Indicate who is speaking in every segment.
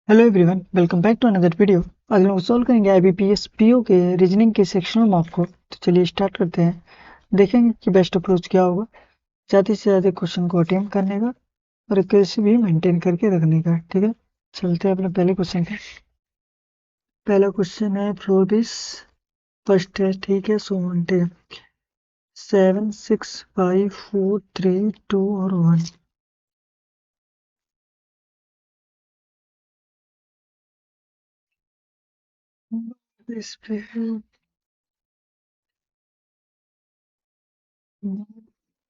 Speaker 1: Hello everyone, welcome back to another video. आज हम solve करेंगे आईबीपीएस पीओ के रीजनिंग के सेक्शनल मार्क को। तो चलिए स्टार्ट करते हैं। देखेंगे कि बेस्ट अप्रोच क्या होगा, ज़्यादा से ज़्यादा क्वेश्चन को अटेम्प्ट करने का और एक्यूरेसी भी मेंटेन करके रखने का। ठीक है, चलते हैं अपने पहले क्वेश्चन पे। पहला क्वेश्चन है फ्लोर दिस फर्स्ट है। ठीक है, सो वन ठीक है। 7 6 5 4 3 2 और 1। इस पे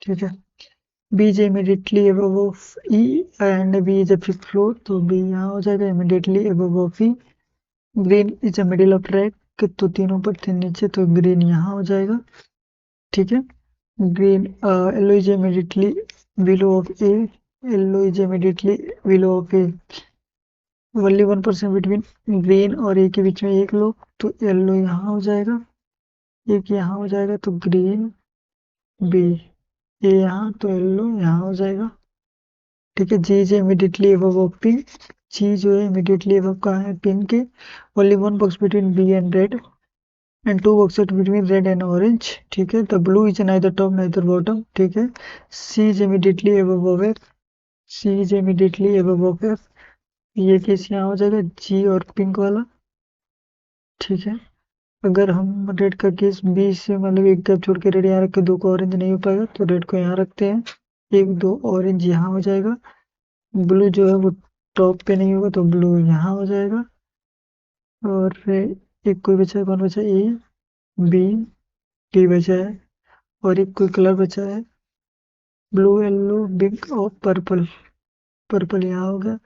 Speaker 1: ठीक है। B is immediately above of E and B is a fifth floor, तो B यहाँ हो जाएगा immediately above of E। Green is a middle of track, तो तीन ऊपर तीन नीचे, तो ग्रीन यहाँ हो जाएगा। ठीक है। Green yellow is immediately below of A, yellow is immediately below of A. Only 1% between green और ए के बीच में एक लोग, तो येलो यहाँ हो जाएगा, एक यहाँ हो जाएगा, तो ग्रीन बी। ए यहाँ, तो येलो यहाँ हो जाएगा। ठीक है। G is immediately above of pink, G जो है इमीडिएटली अबव कहाँ है, पिंक के। Only one box between B and red and two boxes between red and orange. ठीक है। The blue is neither top neither bottom. ठीक है। C is immediately above of F, C is immediately above of F. ये case यहाँ हो जाएगा, जी और pink वाला। ठीक है। अगर हम रेड का केस बी से मतलब एक गैप छोड़ के रेड यहाँ रख के दो को ऑरेंज नहीं हो पाएगा, तो रेड को यहाँ रखते हैं, एक दो ऑरेंज यहाँ हो जाएगा। ब्लू जो है वो टॉप पे नहीं होगा, तो ब्लू यहाँ हो जाएगा। और एक कोई बचा है, कौन बचा है, ए बी डी बचा है। और एक कोई कलर बचा है, ब्लू येलो पिंक और पर्पल। पर्पल यहाँ हो गया।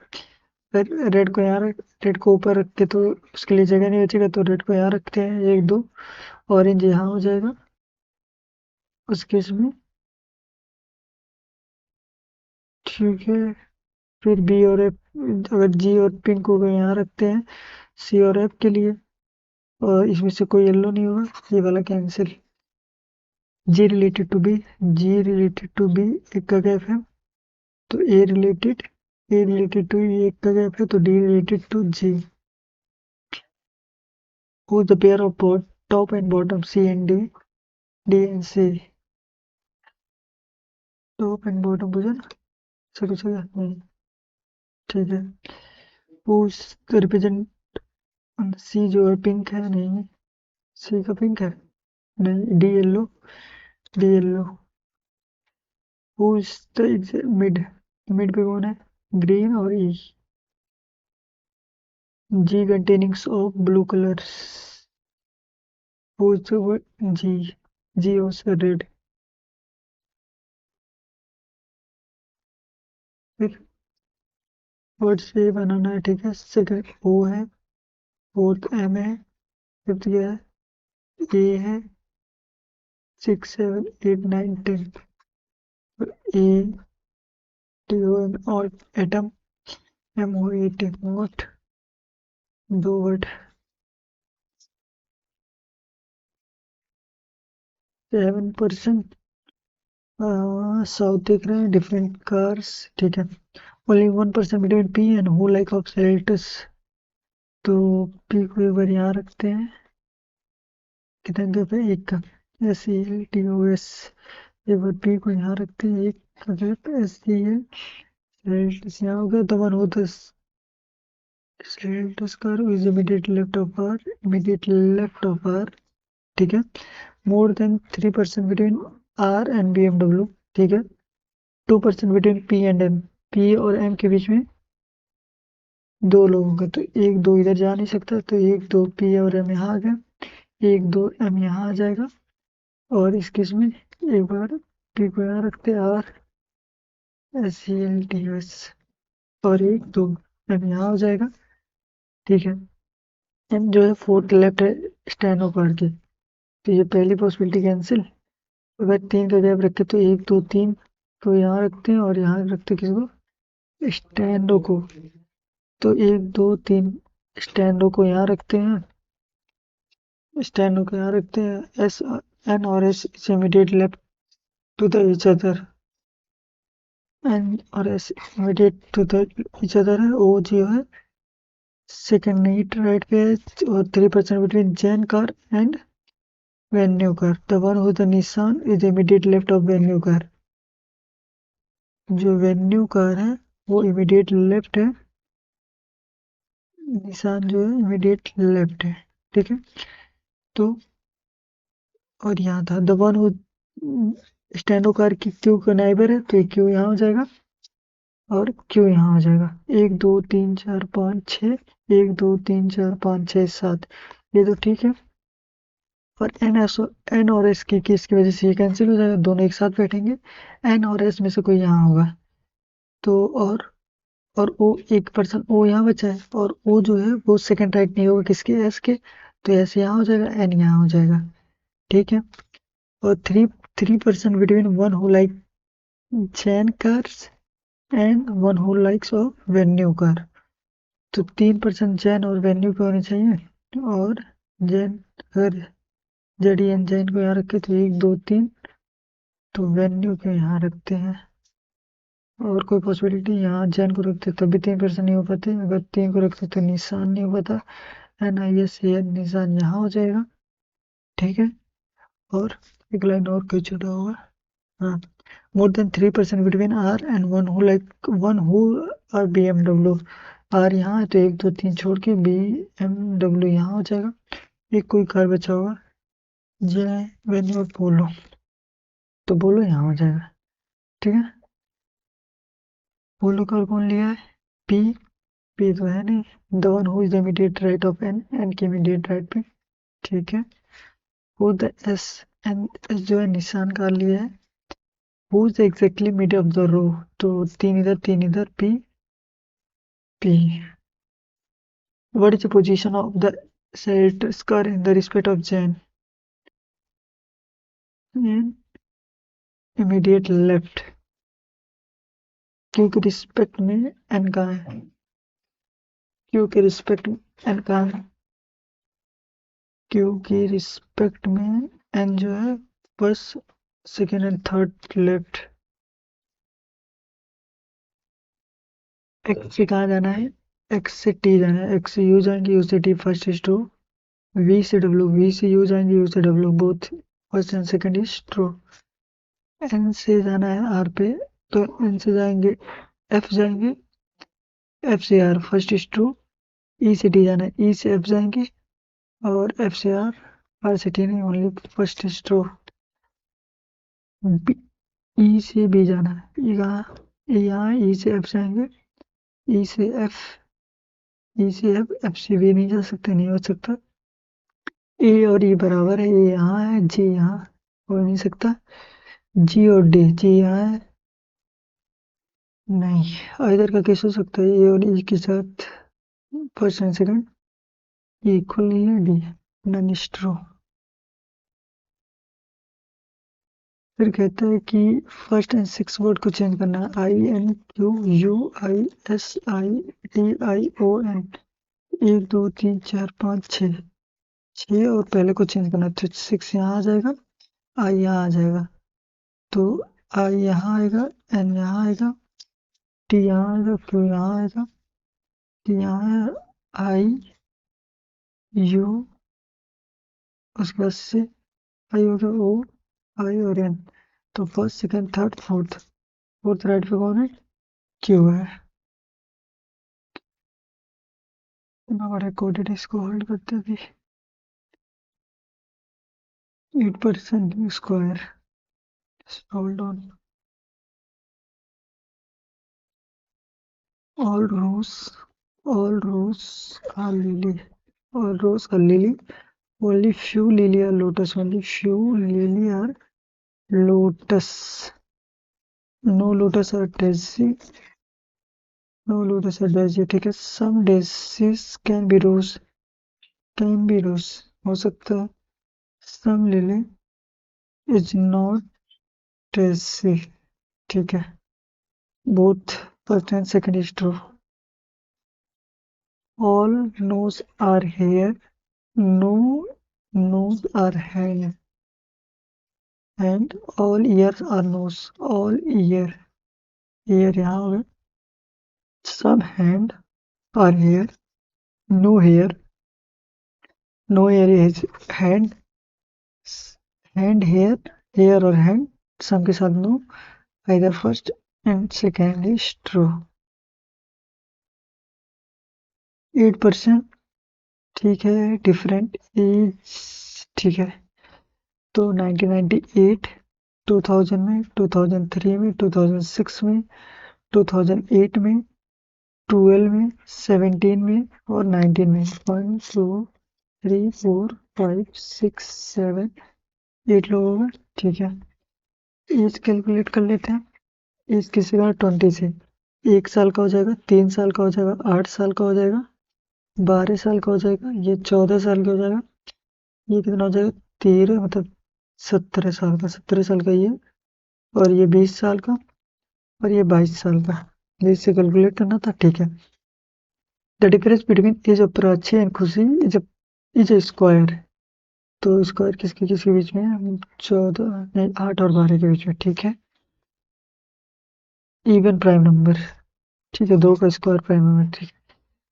Speaker 1: रेड को यहाँ रख, रेड को ऊपर रख के तो उसके लिए जगह नहीं बचेगा, तो रेड को यहाँ रखते हैं, एक दो। ऑरेंज यहाँ हो जाएगा उस केस में। ठीक है। फिर बी और एफ, अगर जी और पिंक को यहाँ रखते हैं, सी और एफ के लिए। और इसमें से कोई येलो नहीं होगा, ये वाला cancel. G related to B, G related to B एक का गैप है, तो ए रिलेटेड टू ये एक का गैप है, तो D related to G. Who the pair of both top and bottom C and D, D and C, top and bottom बुझा सही सही नहीं। ठीक है। Who's the represent C जो है पिंक है, नहीं C का पिंक है, नहीं D yellow, D yellow. Who's the mid, mid पे कौन है, ग्रीन और E. G containings of blue colours, Who's the G, G also red. फिर वर्ड से बनाना है। ठीक है। सेकंड ओ है, फोर्थ एम है, फिफ्थ क्या है, ए है, 6 7 8 9 10। ए टी ओ एम और atom, M O A T moat. दो वर्ड। 7% साउथ देख रहे हैं, डिफरेंट कार्स। ठीक है। Only 1% between P and who like of sales tax, तो पी को एक बार यहाँ रखते हैं, कितना गैप है, एक का, S C L T O S. एक बार पी को यहाँ रखते हैं, एक का गैप, एस सी एल सेल्टस यहाँ हो गया। तो वन हो दस सेल्टस कर is immediate left of R, immediate left of R. ठीक है। More than 3% between R and B M W. ठीक है। 2% between P and M, P और एम के बीच में दो लोगों का, तो एक दो इधर जा नहीं सकता, तो एक दो पी और एम यहाँ आ गया, एक दो एम यहाँ आ जाएगा। और इस केस में एक बार पी को यहाँ रखते हैं, R S C L T S, और एक दो एम यहाँ हो जाएगा। ठीक है। एम जो है फोर्थ लेफ्ट है स्टेनो कार्ड के, तो ये पहली पॉसिबिलिटी कैंसिल। अगर तीन का गैप रखे तो एक दो तीन, तो यहाँ रखते हैं और यहाँ रखते हैं किसको, स्टैंडो को। तो एक दो तीन स्टैंडो को यहाँ रखते हैं, स्टैंडो को यहाँ रखते हैं। एस एन और S is immediate left to the each other, N और S immediate to the each other है, ओ जो है सेकंड नीट राइट पे है, और 3% between Zen car and Venue car. The one who the Nissan is immediate left of Venue car. जो Venue car है वो इमीडिएट लेफ्ट है, निशान जो है इमीडिएट लेफ्ट है। ठीक है, तो और यहाँ था द वन हु स्टैंडो कार की क्यू का नाइबर है, तो ये क्यू यहाँ हो जाएगा और क्यू यहाँ हो जाएगा। 1 2 3 4 5 6, 1 2 3 4 5 6 7, ये तो ठीक है। और एन और एस की केस की वजह से ये कैंसिल हो जाएगा, दोनों एक साथ बैठेंगे। एन और एस में से कोई यहाँ होगा, तो और ओ, एक पर्सन ओ यहाँ बचा है, और ओ जो है वो सेकंड राइट नहीं होगा किसके, एस के, तो एस यहाँ हो जाएगा, एन यहाँ हो जाएगा। ठीक है, और 3% between one who like Jain cars and one who likes of Venue car. तो 3% जैन और वेन्यू के होने चाहिए, और जैन अगर जेडी एन जैन को यहाँ रखे तो 1 2 3, तो वेन्यू को यहाँ रखते हैं, और कोई पॉसिबिलिटी यहाँ जैन को रखते तब भी 3% नहीं हो पाते, अगर 3 को रखते तो निशान नहीं हो पाता, NISAN निशान यहाँ हो जाएगा। ठीक है, और एक लाइन और कोई छोटा होगा, हाँ, more than 3% between R and one who R BMW। R यहाँ है तो 1 2 3 छोड़ के BMW यहाँ हो जाएगा। एक कोई कार बचा होगा, जय वेन्यू और पोलो, तो बोलो यहाँ हो जाएगा। ठीक है, पोलो कार कौन लिया है, पी, पी तो है नहीं, the one who is the immediate right of N, N के इमीडिएट राइट पे। ठीक है, who the S, N S जो है निशान कार लिया है, who is exactly mid of the row, तो 3 इधर P, P. What is the position of the सेल्टर्स कार इन द रिस्पेक्ट ऑफ जैन, एन इमीडिएट लेफ्ट। क्यू के रिस्पेक्ट में एन कहाँ है, क्यू के रिस्पेक्ट में एन कहाँ है, क्यू की रिस्पेक्ट में एन जो है first second and third left. X से कहाँ जाना है, एक्स से टी जाना है, एक्स से यू जाएंगे, यू से T, first is true. V से डब्ल्यू, वी से यू जाएंगे, यू से W, both first and second is true. N से जाना है आर पे, तो एन से जाएंगे एफ जाएंगे, एफ से आर फर्स्ट इज ट्रू। ई से टी जाना है, ई से एफ जाएंगे, और एफ से आर से टी नहीं, ओनली फर्स्ट इज ट्रू। ई से बी जाना है, ई कहाँ, यहाँ ई से एफ जाएंगे, ई से एफ, ई से एफ से बी नहीं जा सकते, नहीं हो सकता। ए और ई बराबर है, ए यहाँ है, जी यहाँ, हो नहीं सकता। जी और डी, जी यहाँ है, नहीं। इधर का केस हो सकता है, ए और ई के साथ फर्स्ट एंड सेकंड, ये इक्वल नहीं है, डी नन इज ट्रू। फिर कहता है कि फर्स्ट एंड सिक्स वर्ड को चेंज करना है, INQUISITION, 1 2 3 4 5 6, 6 और पहले को चेंज करना है, तो 6 यहाँ आ जाएगा, आई यहाँ आ जाएगा, तो आई यहाँ आएगा, एन यहाँ आएगा, टी यहाँ आएगा, क्यू यहाँ आएगा, टी यहाँ है, आई यू, उसके बाद से आई हो गया, ओ आई और एन, तो first second third fourth, fourth right पे कौन है, क्यू है। इतना बड़ा कोडेड, इसको होल्ड करते अभी 8% square, hold on. All rose, all rose are lily, all rose are lily, only few lily are lotus, only few lily are lotus, no lotus are daisy, no lotus are daisy। ठीक है, some daisies can be rose, can be rose हो सकता है, some lily is not daisy। ठीक है, both first and second is true। all nose are here, no nose are hand, and all ears are nose, all ear, ear यहाँ हो गया, some hand are here, no hair, no hair is hand, hand hair, hair और hand some के साथ no, either first and second is true. 8%, ठीक है। Different is, ठीक है। तो 1998, 2000 में, 2003 में, 2006 में, 2008 में, 12 में, 17 में और 19 में। 1 2 3 4 5 6 7 8 लोग हो गए, ठीक है। एज कैलकुलेट कर लेते हैं। एज किसी का 20 से 1 साल का हो जाएगा, 3 साल का हो जाएगा, 8 साल का हो जाएगा, 12 साल का हो जाएगा, ये 14 साल का हो जाएगा, ये कितना हो जाएगा 13, मतलब 17 साल का, 17 साल का ये, और ये 20 साल का, और ये 22 साल का। जिससे कैलकुलेट करना था, ठीक है। The difference between age of Prachi and Khushi is a square. तो स्क्वायर किसके किसके बीच में है? 14 नहीं, 8 और 12 के बीच में, ठीक है। इवन प्राइम नंबर, ठीक है, 2 का स्क्वायर प्राइम नंबर, ठीक है।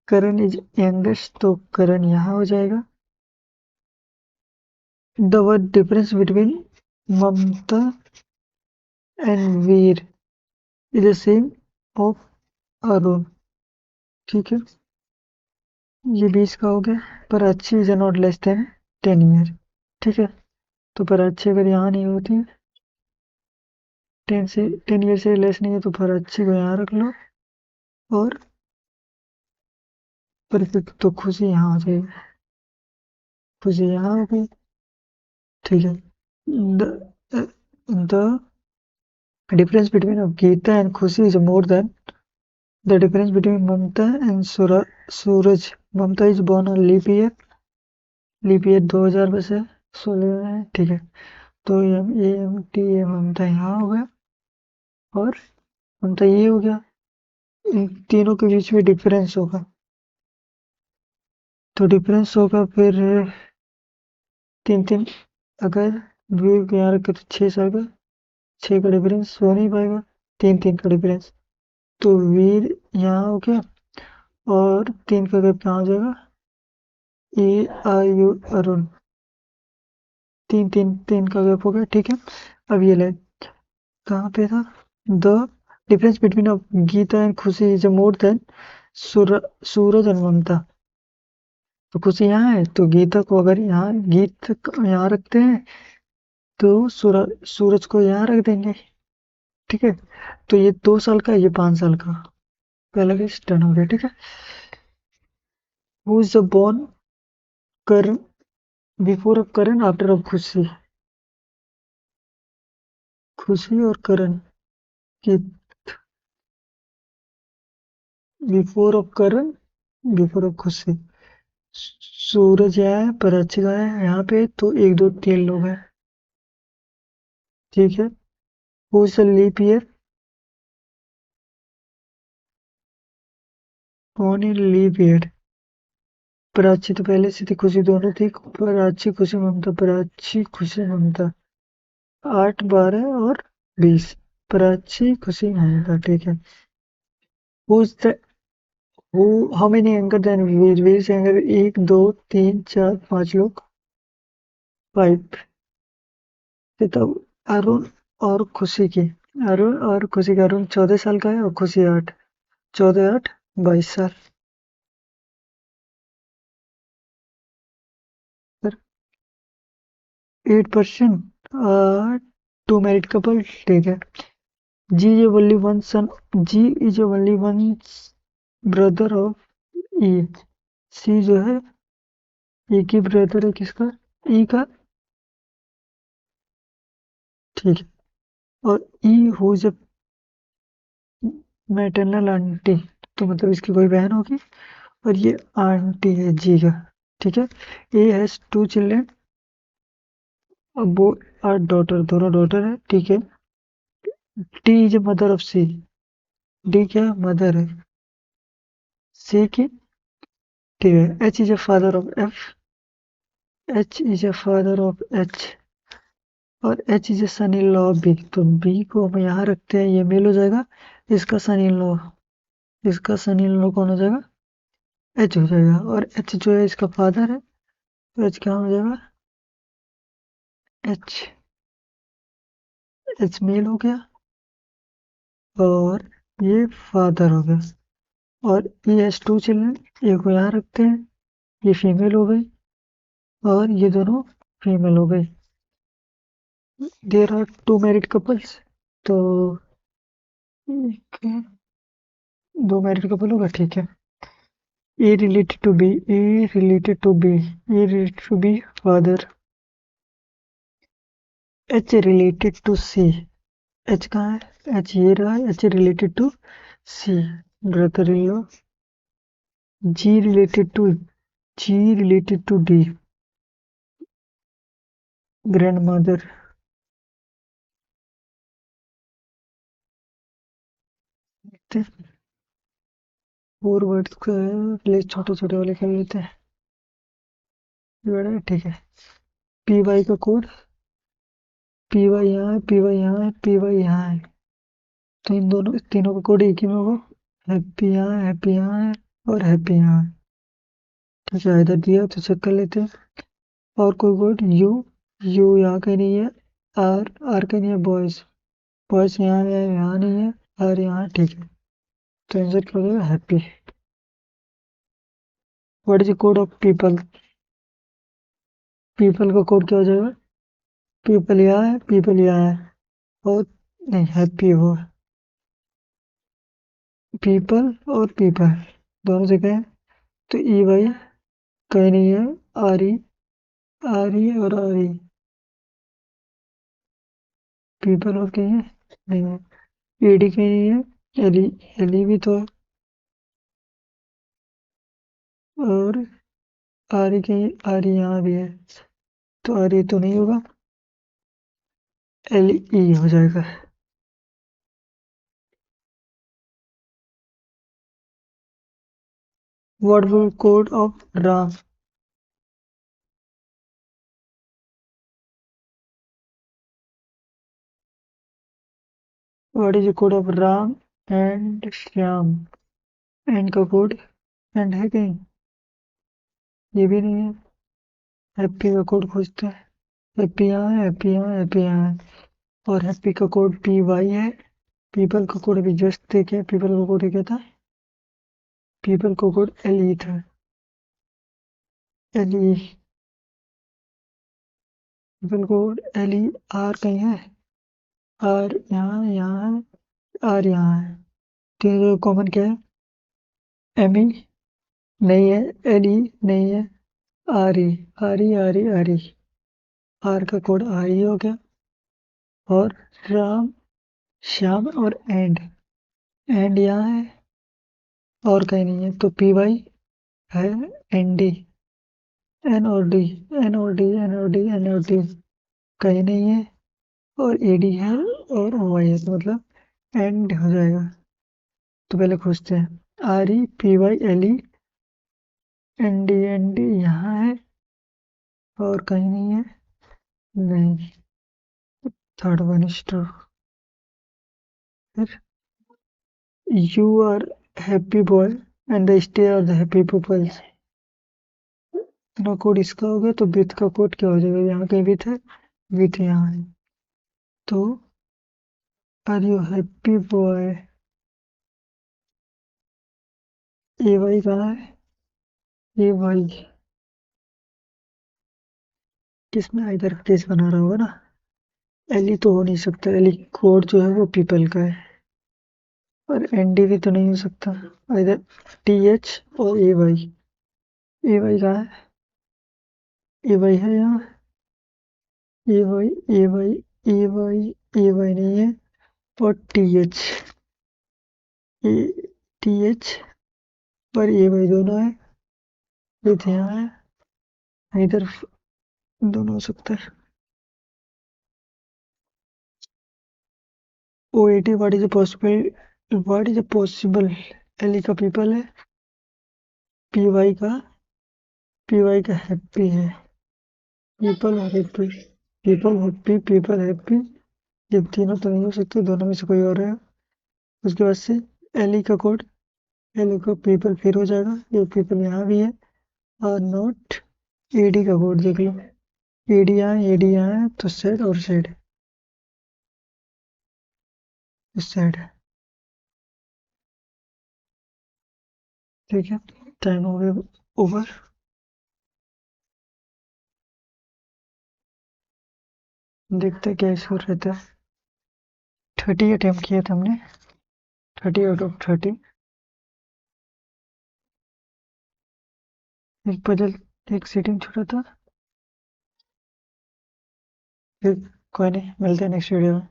Speaker 1: करण इज यंगेस्ट, तो करण यहाँ हो जाएगा। The word difference between Mamta and Veer is the same of Arun, ठीक है। ये 20 का हो गया। पर अच्छी is not less than 10 year, ठीक है। तो पर अच्छी अगर यहाँ नहीं होती, 10 ईयर से लेस नहीं है, तो पर अच्छी को यहाँ रख लो, और परफेक्ट तो खुशी यहाँ हो जाएगी, खुशी यहाँ हो गई, ठीक है। The difference between Geeta and Khushi is more than the difference between Mamta and Suraj. Mamta is born on leap year 2000 में से 16 है, ठीक है। तो ए ममता यहाँ हो गया, और ममता ये हो गया। इन तीनों के बीच में डिफरेंस होगा, तो डिफरेंस होगा फिर 3 3, अगर वीर को यहाँ रखे तो 6 साल का, 6 का डिफरेंस हो नहीं पाएगा, 3 3 का डिफरेंस। तो वीर यहाँ हो गया, और 3 का गैप कहाँ हो जाएगा? ए आई यू अरुण, 3 3 3 का गैप हो गया, ठीक है। अब ये ले, कहाँ पे था? The difference between Geeta and Khushi is more than Suraj and Mamta. तो खुशी यहाँ है, तो गीता को अगर यहाँ गीत यहाँ रखते हैं, तो सूरज को यहाँ रख देंगे, ठीक है। तो ये 2 साल का, ये 5 साल का, पहला केस डन हो गया, ठीक है। Who is the born Karan before of Karan after of Khushi? Khushi और करण की before of Karan, before of Khushi. Suraj यहाँ है, पराचिका है यहाँ पे, तो 1 2 3 लोग हैं, ठीक है। Who is the leap year? कौन इन लीप ईयर? प्राची तो पहले से थी, खुशी दोनों थी, प्राची खुशी ममता, प्राची खुशी ममता, 8 12 और 20, प्राची खुशी ममता, ठीक है। Who is the who how many anchor than Veer? Veer से एंकर 1 2 3 4 5 लोग, 5। तब अरुण और खुशी की, अरुण और खुशी का, अरुण 14 साल का है और खुशी 8, 14 8 22 साल। 8%, टू मैरिड कपल, ठीक है। G is only one son, G is only one brother of E. C जो है एक ही ब्रदर है किसका? ई का, ठीक है। और ई हु इज मैटरनल आंटी, तो मतलब इसकी कोई बहन होगी, और ये आंटी है जी का, ठीक है। ए हैज 2 चिल्ड्रन, अब वो आर डॉटर, दोनों डॉटर है, ठीक है। T is a mother of C, D क्या मदर है सी की, ठीक है। H is a father of F, H is a father of H, और H is a son in law of B. तो बी को हम यहाँ रखते हैं, ये मेल हो जाएगा, इसका सन इन लॉ, इसका सन इन लॉ कौन हो जाएगा? एच हो जाएगा, और एच जो है इसका फादर है, तो एच क्या हो जाएगा, एच, एच मेल हो गया, और ये फादर हो गया, और ये एच टू चिल्ड्रन, एक को यहाँ रखते हैं, ये फीमेल हो गई, और ये दोनों फीमेल हो गई। There are two married couples, तो एक, दो मैरिड कपल होगा, ठीक है। A related to B, A related to B, A related to B father, H related to C, H कहाँ है, एच ये रहा है, H related to C, brother in law, G related to, G related to D, grandmother. Four words का है, छोटे छोटे वाले कर लेते हैं, ये बड़ा है, ठीक है। पी वाई का कोड, पी वाई यहाँ है, पी वाई यहाँ है, पी वाई यहाँ है, तो इन दोनों तीनों का कोड एक ही में होगा, हैप्पी यहाँ है, हैप्पी यहाँ है, और हैप्पी यहाँ है, ठीक है। इधर दिया तो चेक कर लेते हैं। और कोई कोड यू, यू यहाँ कहीं नहीं है, आर, आर कहीं नहीं है, बॉयज, बॉयज यहाँ है, यहाँ नहीं है, आर यहाँ है, ठीक है। तो आंसर क्या हो जाएगा, happy. What is the code of people, people का कोड क्या हो जाएगा, पीपल यहाँ है, पीपल यहाँ है, और नहीं, हैप्पी वो, पीपल और पीपल दोनों जगह है, तो ई वाई कहीं नहीं है, आर ई, आर ई और आर ई, पीपल और कहीं है, नहीं है, ई डी कहीं नहीं है, एल ई, एल ई भी तो है, और आर ई कहीं, आर ई यहाँ भी है, तो आर ई तो नहीं होगा, एल ई हो जाएगा। What will code of Ram, what is the code of Ram and Shyam, and का कोड, एंड है कहीं, ये भी नहीं है, हैप्पी का कोड खोजते हैं, हैप्पी यहाँ है, हैप्पी यहाँ है, हैप्पी यहाँ है, और हैप्पी का कोड पी वाई है, पीपल का कोड अभी जस्ट देखे, पीपल का कोड क्या था, पीपल का कोड एल ई था, L E, people code L E, R कहीं है, आर यहाँ, यहाँ है, आर यहाँ है, तीनों कॉमन क्या है, एम ई नहीं है, एल ई नहीं है, R E, R E, R E, R E, R का कोड आर ई हो गया, और राम, श्याम और एंड यहाँ है, और कहीं नहीं है, तो पी वाई है, एन डी, एन और डी, एन और डी, एन और डी, एन और डी कहीं नहीं है, और ए डी है, और वाई है, तो मतलब एंड हो जाएगा। तो पहले खोजते हैं, R E, P Y, L E, N D यहाँ है, और कहीं नहीं है, नहीं, थर्ड वन इज ट्रू। फिर you are happy boy and the stay are the happy peoples, ना कोड इसका हो गया, तो विथ का कोड क्या हो जाएगा, यहाँ कहीं विथ है, विथ यहाँ है, तो are you happy boy, A Y कहाँ है, ए वाई किसमें, इधर केस बना रहा होगा ना, एली तो हो नहीं सकता, एली कोड जो है वो पीपल का है, और एनडी भी तो नहीं हो सकता, इधर टी एच और ए वाई कहाँ है, ए वाई है यहाँ, ए वाई, ए वाई, ए वाई, ए वाई नहीं है, और ए टी एच और ए वाई दोनों है, विथ यहाँ है, इधर दोनों हो सकता है। O A T, what is a possible, what is a possible, एली का पीपल है, पी वाई का हैप्पी है, people happy, people happy, people happy, ये तीनों तो नहीं हो सकते, दोनों में से कोई और है। उसके बाद से एली का कोड, ये देखो पीपल फिर हो जाएगा, ये पीपल यहाँ भी है। और नोट एडी का कोड देख लो, एडी यहाँ है तो सेड और सेड इस साइड है। ठीक है, टाइम हो गया ओवर। देखते हैं क्या स्कोर रहता है। 30 अटेम्प्ट किया था हमने, 30 आउट ऑफ 30। एक पजल, एक सीटिंग छूटा था। फिर कोई नहीं, मिलते हैं नेक्स्ट वीडियो में।